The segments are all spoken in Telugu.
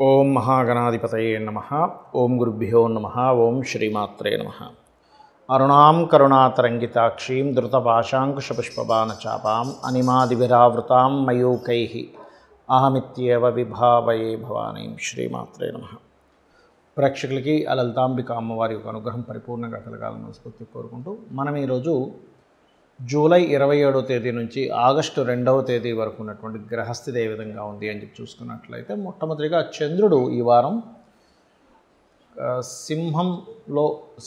ఓం మహాగణాధిపతయే నమః. ఓం గురుభ్యో నమః. ఓం శ్రీమాత్రే నమః. అరుణాం కరుణాతరంగితాక్షీం ధృతపాశాంకుశపుష్పబాణచాపాం అనిమాదివిరావృతాం మయూకైః అహమిత్యేవ విభావయే భవానీం. శ్రీమాత్రే నమః. ప్రేక్షకులకి ఆ లలితాంబిక అమ్మవారి యొక్క అనుగ్రహం పరిపూర్ణంగా కలగాలని మనస్ఫూర్తిగా కోరుకుంటూ మనం ఈరోజు జూలై 27వ తేదీ నుంచి ఆగస్టు 2వ తేదీ వరకు ఉన్నటువంటి గ్రహస్థితి ఏ విధంగా ఉంది అని చెప్పి చూసుకున్నట్లయితే మొట్టమొదటిగా చంద్రుడు ఈ వారం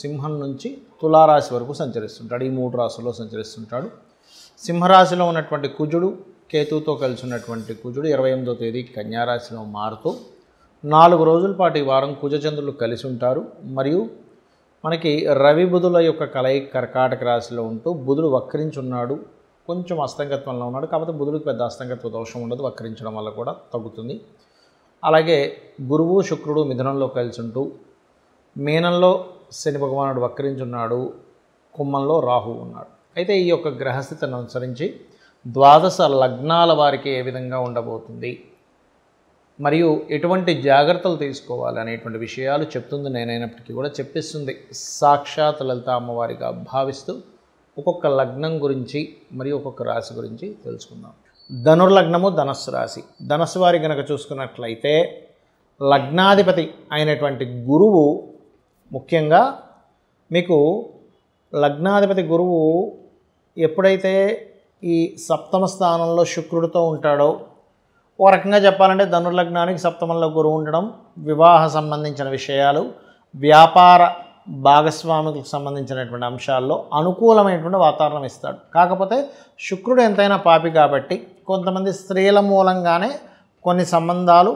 సింహం నుంచి తులారాశి వరకు సంచరిస్తుంటాడు. ఈ 3 రాశుల్లో సంచరిస్తుంటాడు. సింహరాశిలో ఉన్నటువంటి కుజుడు కేతువుతో కలిసి ఉన్నటువంటి కుజుడు 28వ తేదీ కన్యారాశిలో మారుతూ 4 రోజుల పాటు ఈ వారం కుజచంద్రులు కలిసి ఉంటారు. మరియు మనకి రవి బుధుల యొక్క కలయిక కర్కాటక రాశిలో ఉంటూ బుధుడు వక్రించున్నాడు, కొంచెం అస్తంగత్వంలో ఉన్నాడు. కాకపోతే బుధుడికి పెద్ద అస్తంగత్వ దోషం ఉండదు, వక్రించడం వల్ల కూడా తగ్గుతుంది. అలాగే గురువు శుక్రుడు మిథునంలో కలిసి ఉంటూ మీనంలో శని భగవానుడు వక్రించున్నాడు, కుంభంలో రాహువు ఉన్నాడు. అయితే ఈ యొక్క గ్రహస్థితిని అనుసరించి ద్వాదశ లగ్నాల వారికి ఏ విధంగా ఉండబోతుంది మరియు ఎటువంటి జాగ్రత్తలు తీసుకోవాలి అనేటువంటి విషయాలు చెప్తుంది నేనైనప్పటికీ కూడా చెప్పిస్తుంది సాక్షాత్ లలిత అమ్మవారిగా భావిస్తూ ఒక్కొక్క లగ్నం గురించి మరియు ఒక్కొక్క రాశి గురించి తెలుసుకుందాం. ధనుర్లగ్నము ధనస్సు రాశి. ధనస్సు వారి కనుక చూసుకున్నట్లయితే లగ్నాధిపతి అయినటువంటి గురువు, ముఖ్యంగా మీకు లగ్నాధిపతి గురువు ఎప్పుడైతే ఈ సప్తమ స్థానంలో శుక్రుడితో ఉంటాడో, ఓ రకంగా చెప్పాలంటే ధనుర్లగ్నానికి సప్తమంలో గురువు ఉండడం వివాహ సంబంధించిన విషయాలు, వ్యాపార భాగస్వాములకు సంబంధించినటువంటి అంశాల్లో అనుకూలమైనటువంటి వాతావరణం ఇస్తాడు. కాకపోతే శుక్రుడు ఎంతైనా పాపి కాబట్టి కొంతమంది స్త్రీల మూలంగానే కొన్ని సంబంధాలు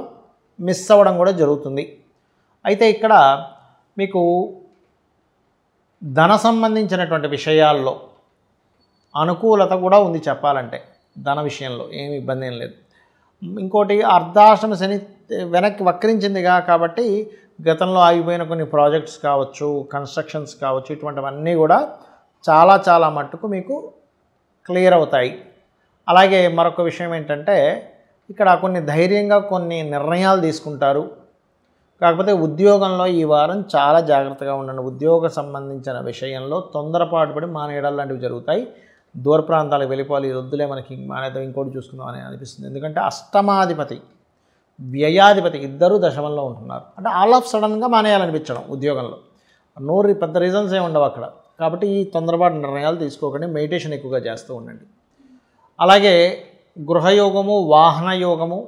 మిస్ అవ్వడం కూడా జరుగుతుంది. అయితే ఇక్కడ మీకు ధన సంబంధించినటువంటి విషయాల్లో అనుకూలత కూడా ఉంది చెప్పాలంటే. ధన విషయంలో ఏమి ఇబ్బంది ఏం లేదు. ఇంకోటి అర్ధాష్టమ శని వెనక్కి వక్రించిందిగా కాబట్టి గతంలో ఆగిపోయిన కొన్ని ప్రాజెక్ట్స్ కావచ్చు, కన్స్ట్రక్షన్స్ కావచ్చు, ఇటువంటివన్నీ కూడా చాలా మట్టుకు మీకు క్లియర్ అవుతాయి. అలాగే మరొక విషయం ఏంటంటే ఇక్కడ కొన్ని ధైర్యంగా కొన్ని నిర్ణయాలు తీసుకుంటారు. కాకపోతే ఉద్యోగంలో ఈ వారం చాలా జాగ్రత్తగా ఉండండి. ఉద్యోగ సంబంధించిన విషయంలో తొందరపాటు పడి మానేయడాలు లాంటివి జరుగుతాయి. దూర ప్రాంతాలకు వెళ్ళిపోవాలి, వద్దులే మనకి మానేద్దాం ఇంకోటి చూసుకుందాం అని అనిపిస్తుంది. ఎందుకంటే అష్టమాధిపతి వ్యయాధిపతి ఇద్దరు దశమంలో ఉంటున్నారు. అంటే ఆల్ ఆఫ్ సడన్గా మానేయాలనిపించడం ఉద్యోగంలో పెద్ద రీజన్స్ ఏమి ఉండవు అక్కడ. కాబట్టి ఈ తొందరపాటు నిర్ణయాలు తీసుకోకండి. మెడిటేషన్ ఎక్కువగా చేస్తూ ఉండండి. అలాగే గృహయోగము, వాహన యోగము,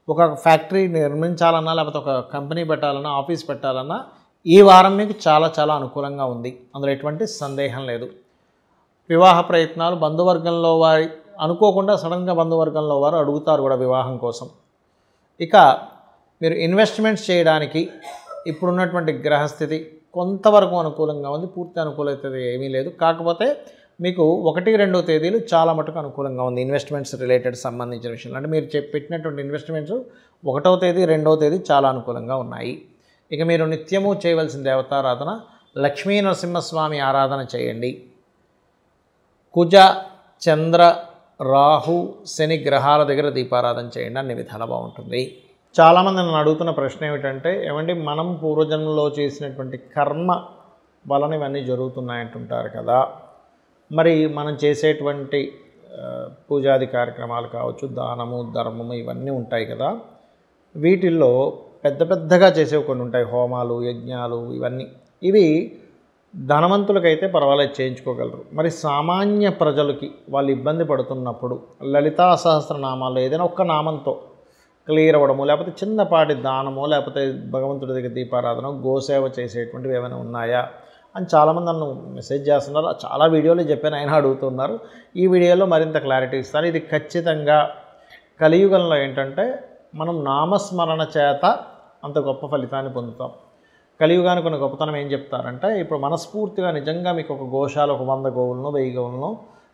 ఒక ఫ్యాక్టరీ నిర్మించాలన్నా లేకపోతే ఒక కంపెనీ పెట్టాలన్నా, ఆఫీస్ పెట్టాలన్నా ఈ వారం మీకు చాలా అనుకూలంగా ఉంది. అందులో ఎటువంటి సందేహం లేదు. వివాహ ప్రయత్నాలు, బంధువర్గంలో వారి అనుకోకుండా సడన్గా బంధువర్గంలో వారు అడుగుతారు కూడా వివాహం కోసం. ఇక మీరు ఇన్వెస్ట్మెంట్స్ చేయడానికి ఇప్పుడున్నటువంటి గ్రహస్థితి కొంతవరకు అనుకూలంగా ఉంది. పూర్తి అనుకూలత ఏమీ లేదు. కాకపోతే మీకు 1-2 తేదీలు చాలా మటుకు అనుకూలంగా ఉంది ఇన్వెస్ట్మెంట్స్ రిలేటెడ్ సంబంధించిన విషయాలు. అంటే మీరు పెట్టినటువంటి ఇన్వెస్ట్మెంట్స్ 1వ తేదీ 2వ తేదీ చాలా అనుకూలంగా ఉన్నాయి. ఇక మీరు నిత్యము చేయవలసిన దేవతారాధన లక్ష్మీ నరసింహస్వామి ఆరాధన చేయండి. కుజ, చంద్ర, రాహు, శని గ్రహాల దగ్గర దీపారాధన చేయండి. అన్ని విధాలా బాగుంటుంది. చాలామంది నన్ను అడుగుతున్న ప్రశ్న ఏమిటంటే, ఏమండి మనం పూర్వజన్మలో చేసినటువంటి కర్మ వలన ఇవన్నీ జరుగుతున్నాయంటుంటారు కదా, మరి మనం చేసేటువంటి పూజాది కార్యక్రమాలు కావచ్చు, దానము, ధర్మము ఇవన్నీ ఉంటాయి కదా, వీటిల్లో పెద్దగా చేసేవి కొన్ని ఉంటాయి, హోమాలు, యజ్ఞాలు, ఇవి ధనవంతులకైతే పర్వాలేదు చేయించుకోగలరు. మరి సామాన్య ప్రజలకి వాళ్ళు ఇబ్బంది పడుతున్నప్పుడు లలితా సహస్రనామాల్లో ఏదైనా ఒక్క నామంతో క్లియర్ అవ్వడము, లేకపోతే చిన్నపాటి దానమో, లేకపోతే భగవంతుడి దగ్గర దీపారాధన, గోసేవ చేసేటువంటివి ఏమైనా ఉన్నాయా అని చాలామంది నన్ను మెసేజ్ చేస్తున్నారు. చాలా వీడియోలు చెప్పాను, ఆయన అడుగుతున్నారు. ఈ వీడియోలో మరింత క్లారిటీ ఇస్తాను. ఇది ఖచ్చితంగా కలియుగంలో ఏంటంటే మనం నామస్మరణ చేత అంత గొప్ప ఫలితాన్ని పొందుతాం. కలియుగానికి కొన్ని గొప్పతనం ఏం చెప్తారంటే, ఇప్పుడు మనస్ఫూర్తిగా నిజంగా మీకు ఒక గోశాల, ఒక 100 గోవులను 1000 గోవులను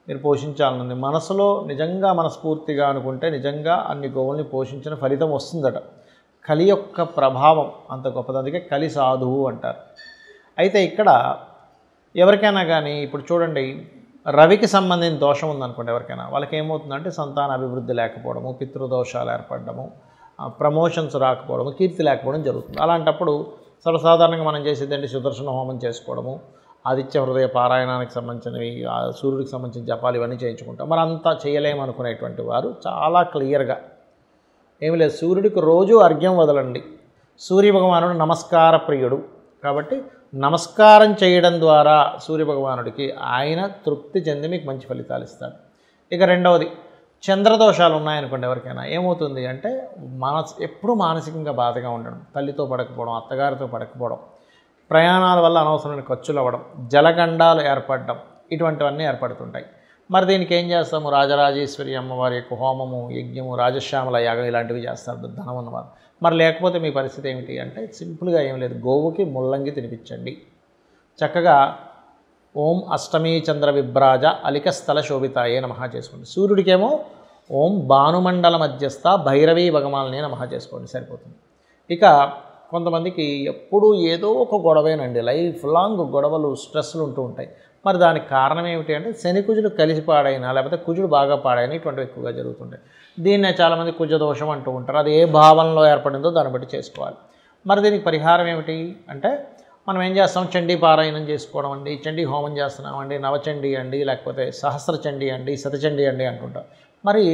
మీరు పోషించాలనుంది, మనసులో నిజంగా మనస్ఫూర్తిగా అనుకుంటే నిజంగా అన్ని గోవుల్ని పోషించిన ఫలితం వస్తుందట. కలి యొక్క ప్రభావం అంత గొప్పది. అందుకే కలి సాధువు అంటారు. అయితే ఇక్కడ ఎవరికైనా కానీ ఇప్పుడు చూడండి, రవికి సంబంధించిన దోషం ఉందనుకోండి ఎవరికైనా, వాళ్ళకి ఏమవుతుందంటే సంతాన అభివృద్ధి లేకపోవడము, పితృదోషాలు ఏర్పడము, ప్రమోషన్స్ రాకపోవడం, కీర్తి లేకపోవడం జరుగుతుంది. అలాంటప్పుడు సర్వసాధారణంగా మనం చేసేదంటే సుదర్శన హోమం చేసుకోవడము, ఆదిత్య హృదయ పారాయణానికి సంబంధించినవి, సూర్యుడికి సంబంధించిన జపాలు ఇవన్నీ చేయించుకుంటాం. మరి అంతా చేయలేమనుకునేటువంటి వారు చాలా క్లియర్గా ఏమి లేదు, సూర్యుడికి రోజు అర్ఘ్యం వదలండి. సూర్యభగవానుడు నమస్కార ప్రియుడు కాబట్టి నమస్కారం చేయడం ద్వారా సూర్యభగవానుడికి ఆయన తృప్తి చెంది మీకు మంచి ఫలితాలు ఇస్తాడు. ఇక రెండవది, చంద్రదోషాలు ఉన్నాయనుకోండి ఎవరికైనా, ఏమవుతుంది అంటే ఎప్పుడూ మానసికంగా బాధగా ఉండడం, తల్లితో పడకపోవడం, అత్తగారితో పడకపోవడం, ప్రయాణాల వల్ల అనవసరమైన ఖర్చులు అవ్వడం, జలగండాలు ఏర్పడడం, ఇటువంటివన్నీ ఏర్పడుతుంటాయి. మరి దీనికి ఏం చేస్తాము? రాజరాజేశ్వరి అమ్మవారి యొక్క హోమము, యజ్ఞము, రాజశ్యామల యాగం ఇలాంటివి చేస్తారు ధనం ఉన్నవారు. మరి లేకపోతే మీ పరిస్థితి ఏమిటి అంటే సింపుల్గా ఏం లేదు, గోవుకి ముల్లంగి తినిపించండి. చక్కగా ఓం అష్టమీ చంద్ర విభ్రాజ అలిక స్థల శోభితాయే నమః చేసుకోండి. సూర్యుడికేమో ఓం భానుమండల మధ్యస్థ భైరవీ భగమాలనే నమః చేసుకోండి, సరిపోతుంది. ఇక కొంతమందికి ఎప్పుడూ ఏదో ఒక గొడవేనండి, లైఫ్ లాంగ్ గొడవలు, స్ట్రెస్లు ఉంటూ ఉంటాయి. మరి దానికి కారణం ఏమిటి అంటే శని కుజుడు కలిసి పాడైనా, లేకపోతే కుజుడు బాగా పాడైనా ఇటువంటివి ఎక్కువగా జరుగుతుంటాయి. దీన్నే చాలామంది కుజదోషం అంటూ ఉంటారు. అది ఏ భావంలో ఏర్పడిందో దాన్ని బట్టి చేసుకోవాలి. మరి దీనికి పరిహారం ఏమిటి అంటే మనం ఏం చేస్తాం? చండీ పారాయణం చేసుకోవడం అండి, చండీ హోమం చేస్తున్నామండి, నవచండీ అండి, లేకపోతే సహస్రచండీ అండి, శతచండీ అండి అంటుంటారు. మరి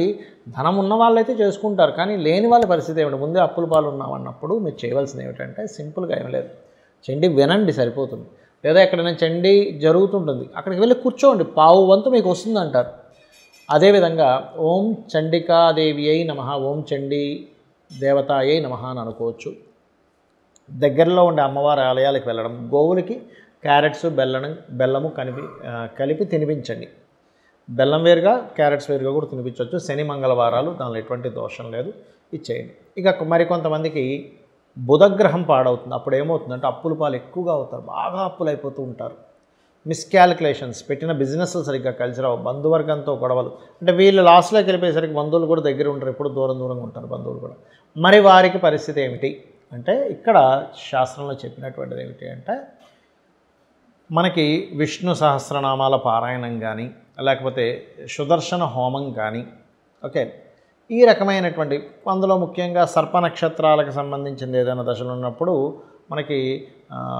ధనం ఉన్న వాళ్ళైతే చేసుకుంటారు, కానీ లేని వాళ్ళ పరిస్థితి ఏమిటి? ముందే అప్పుల పాలు ఉన్నామన్నప్పుడు మీరు చేయవలసింది ఏమిటంటే సింపుల్గా ఏం లేదు, చండీ వినండి సరిపోతుంది. లేదా ఎక్కడైనా చండీ జరుగుతుంటుంది, అక్కడికి వెళ్ళి కూర్చోండి, పావు వంతు మీకు వస్తుంది అంటారు. అదేవిధంగా ఓం చండికాదేవి అయి నమః, ఓం చండీ దేవతాయై నమః అని అనుకోవచ్చు. దగ్గరలో ఉండే అమ్మవారి ఆలయాలకు వెళ్ళడం, గోవులకి క్యారెట్స్ బెల్లము కలిపి తినిపించండి. బెల్లం వేరుగా క్యారెట్స్ వేరుగా కూడా తినిపించవచ్చు. శని మంగళవారాలు దానిలో ఎటువంటి దోషం లేదు, ఇచ్చేయండి. ఇక మరికొంతమందికి బుధగ్రహం పాడవుతుంది. అప్పుడు ఏమవుతుందంటే అప్పుల పాలు ఎక్కువగా అవుతారు, బాగా అప్పులు అయిపోతూ ఉంటారు. మిస్కాలిక్యులేషన్స్, పెట్టిన బిజినెస్లు సరిగ్గా కలిసి రావు, బంధువర్గంతో గొడవలు, అంటే వీళ్ళు లాస్లోకి వెళ్ళిపోయేసరికి బంధువులు కూడా దగ్గర ఉంటారు, ఎప్పుడు దూరంగా ఉంటారు బంధువులు కూడా. మరి వారికి పరిస్థితి ఏమిటి అంటే ఇక్కడ శాస్త్రంలో చెప్పినటువంటిది ఏమిటి అంటే మనకి విష్ణు సహస్రనామాల పారాయణం కానీ, లేకపోతే సుదర్శన హోమం కానీ, ఓకే, ఈ రకమైనటువంటి అందులో ముఖ్యంగా సర్ప నక్షత్రాలకు సంబంధించింది ఏదైనా దశలు ఉన్నప్పుడు మనకి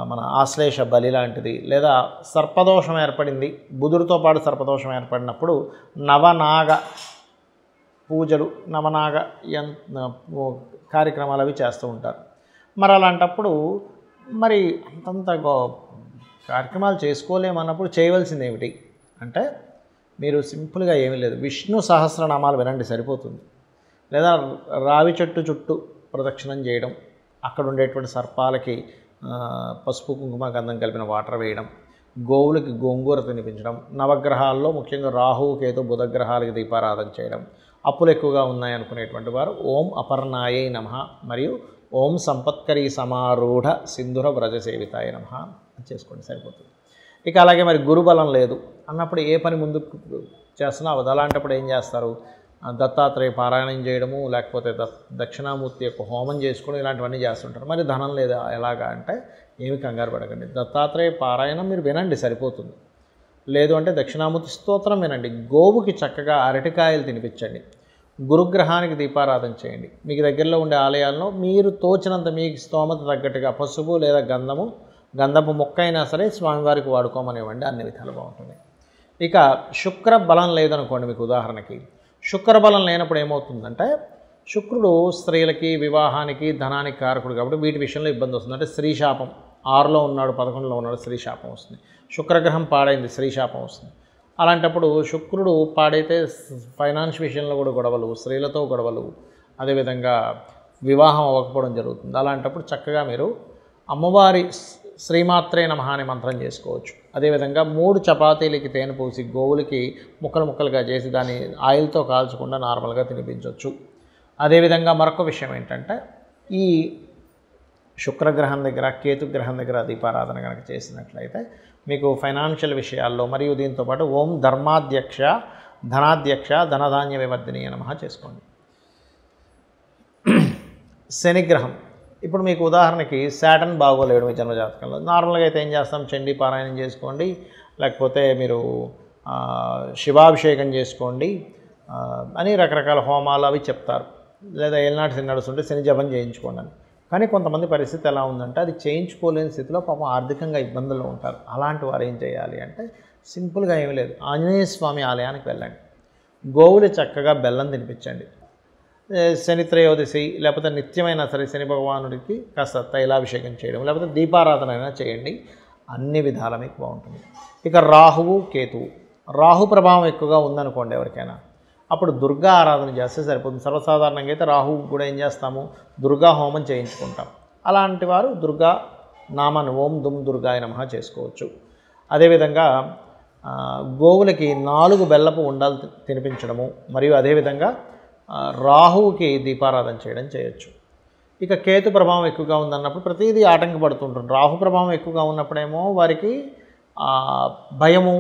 మన ఆశ్లేష బలి లాంటిది, లేదా సర్పదోషం ఏర్పడింది, బుధుడితో పాటు సర్పదోషం ఏర్పడినప్పుడు నవనాగ పూజలు, నవనాగ కార్యక్రమాలు అవి చేస్తూ ఉంటారు. మరి అలాంటప్పుడు మరి అంతంత కార్యక్రమాలు చేసుకోలేమన్నప్పుడు చేయవలసింది ఏమిటి అంటే మీరు సింపుల్గా ఏమీ లేదు, విష్ణు సహస్రనామాలు వినండి సరిపోతుంది. లేదా రావి చెట్టు చుట్టూ ప్రదక్షిణం చేయడం, అక్కడ ఉండేటువంటి సర్పాలకి పసుపు కుంకుమ గంధం కలిపిన వాటర్ వేయడం, గోవులకి గోంగూర తినిపించడం, నవగ్రహాల్లో ముఖ్యంగా రాహువు కేతు బుధగ్రహాలకి దీపారాధన చేయడం, అప్పులు ఎక్కువగా ఉన్నాయనుకునేటువంటి వారు ఓం అపర్ణాయై నమః మరియు ఓం సంపత్కరీ సమారూఢ సింధుర వ్రజసేవితాయ నమః చేసుకోండి, సరిపోతుంది. ఇక అలాగే మరి గురుబలం లేదు అన్నప్పుడు ఏ పని ముందు చేస్తున్నావు అలాంటప్పుడు ఏం చేస్తారు? దత్తాత్రేయ పారాయణం చేయడము, లేకపోతే దక్షిణామూర్తి యొక్క హోమం చేసుకోవడం, ఇలాంటివన్నీ చేస్తుంటారు. మరి ధనం లేదా ఎలాగా అంటే ఏమి కంగారు పడకండి, దత్తాత్రేయ పారాయణం మీరు వినండి సరిపోతుంది. లేదు అంటే దక్షిణామూర్తి స్తోత్రం వినండి, గోవుకి చక్కగా అరటికాయలు తినిపించండి, గురుగ్రహానికి దీపారాధన చేయండి. మీకు దగ్గరలో ఉండే ఆలయాల్లో మీరు తోచినంత మీకు స్తోమత తగ్గట్టుగా పసుపు లేదా గంధపు మొక్క అయినా సరే స్వామివారికి వాడుకోమనివ్వండి, అన్ని విధాలు బాగుంటుంది. ఇక శుక్ర బలం లేదనుకోండి, మీకు ఉదాహరణకి శుక్ర బలం లేనప్పుడు ఏమవుతుందంటే శుక్రుడు స్త్రీలకి వివాహానికి ధనానికి కారకుడు కాబట్టి వీటి విషయంలో ఇబ్బంది వస్తుంది. అంటే స్త్రీ శాపం 6లో ఉన్నాడు 11లో ఉన్నాడు, స్త్రీ శాపం వస్తుంది. శుక్రగ్రహం పాడైంది, స్త్రీ శాపం వస్తుంది. అలాంటప్పుడు శుక్రుడు పాడైతే ఫైనాన్స్ విషయంలో కూడా గొడవలు, స్త్రీలతో గొడవలు, అదేవిధంగా వివాహం అవ్వకపోవడం జరుగుతుంది. అలాంటప్పుడు చక్కగా మీరు అమ్మవారి శ్రీమాత్రే నమః అనే మంత్రం చేసుకోవచ్చు. అదేవిధంగా 3 చపాతీలకి తేనె పూసి గోవులకి ముక్కలుగా చేసి దాన్ని ఆయిల్తో కాల్చకుండా నార్మల్గా తినిపించవచ్చు. అదేవిధంగా మరొక విషయం ఏంటంటే ఈ శుక్రగ్రహం దగ్గర కేతుగ్రహం దగ్గర దీపారాధన కనుక చేసినట్లయితే మీకు ఫైనాన్షియల్ విషయాల్లో మరియు దీంతోపాటు ఓం ధర్మాధ్యక్ష ధనాధ్యక్ష ధనధాన్య వివర్ధిని నమః చేసుకోండి. శనిగ్రహం ఇప్పుడు మీకు ఉదాహరణకి శాటర్న్ బాగోలేడు మీ జన్మజాతకంలో, నార్మల్గా అయితే ఏం చేస్తాం? చండీ పారాయణం చేసుకోండి, లేకపోతే మీరు శివాభిషేకం చేసుకోండి అని రకరకాల హోమాలు అవి చెప్తారు. లేదా ఏలినాటి శని నడుస్తుంటే శని జపం చేయించుకోండి అని. కానీ కొంతమంది పరిస్థితి ఎలా ఉందంటే అది చేయించుకోలేని స్థితిలో పాపం ఆర్థికంగా ఇబ్బందుల్లో ఉంటారు. అలాంటి వారు ఏం చేయాలి అంటే సింపుల్గా ఏమీ లేదు, ఆంజనేయ స్వామి ఆలయానికి వెళ్ళండి, గోవులు చక్కగా బెల్లం తినిపించండి, శని త్రయోదశి లేకపోతే నిత్యమైనా సరే శని భగవానుడికి కాస్త తైలాభిషేకం చేయడం లేకపోతే దీపారాధన అయినా చేయండి, అన్ని విధాల మీకు బాగుంటుంది. ఇక రాహువు కేతువు, రాహు ప్రభావం ఎక్కువగా ఉందనుకోండి ఎవరికైనా, అప్పుడు దుర్గా ఆరాధన చేస్తే సరిపోతుంది. సర్వసాధారణంగా అయితే రాహువు కూడా ఏం చేస్తాము, దుర్గా హోమం చేయించుకుంటాం. అలాంటి వారు దుర్గా నామాన్ని ఓం దుమ్ దుర్గాయ నమః చేసుకోవచ్చు. అదేవిధంగా గోవులకి 4 బెల్లపు ఉండాలు తినిపించడము, మరియు అదేవిధంగా రాహువుకి దీపారాధన చేయడం చేయొచ్చు. ఇక కేతు ప్రభావం ఎక్కువగా ఉందన్నప్పుడు ప్రతిదీ ఆటంకపడుతుంటుంది. రాహు ప్రభావం ఎక్కువగా ఉన్నప్పుడేమో వారికి భయము,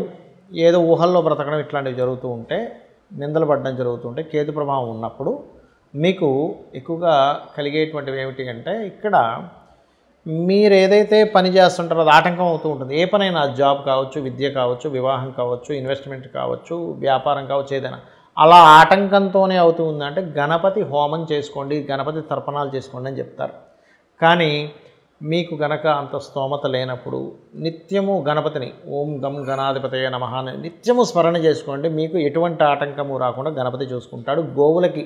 ఏదో ఊహల్లో బ్రతకడం ఇట్లాంటివి జరుగుతూ ఉంటే, నిందలు పడడం జరుగుతుంటే, కేతు ప్రభావం ఉన్నప్పుడు మీకు ఎక్కువగా కలిగేటువంటివి ఏమిటి అంటే, ఇక్కడ మీరు ఏదైతే పని చేస్తుంటారో అది ఆటంకం అవుతూ ఉంటుంది. ఏ పనైనా జాబ్ కావచ్చు, విద్య కావచ్చు, వివాహం కావచ్చు, ఇన్వెస్ట్మెంట్ కావచ్చు, వ్యాపారం కావచ్చు, ఏదైనా అలా ఆటంకంతోనే అవుతూ ఉందంటే గణపతి హోమం చేసుకోండి, గణపతి తర్పణాలు చేసుకోండి అని చెప్తారు. కానీ మీకు గనక అంత స్తోమత లేనప్పుడు నిత్యము గణపతిని ఓం గం గణాధిపతయ నమః అని నిత్యము స్మరణ చేసుకోండి, మీకు ఎటువంటి ఆటంకము రాకుండా గణపతి చూసుకుంటాడు. గోవులకి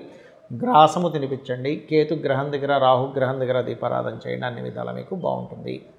గ్రాసము తినిపించండి, కేతు గ్రహం దగ్గర రాహు గ్రహం దగ్గర దీపారాధన చేయండి, అన్ని విధాలా మీకు బాగుంటుంది.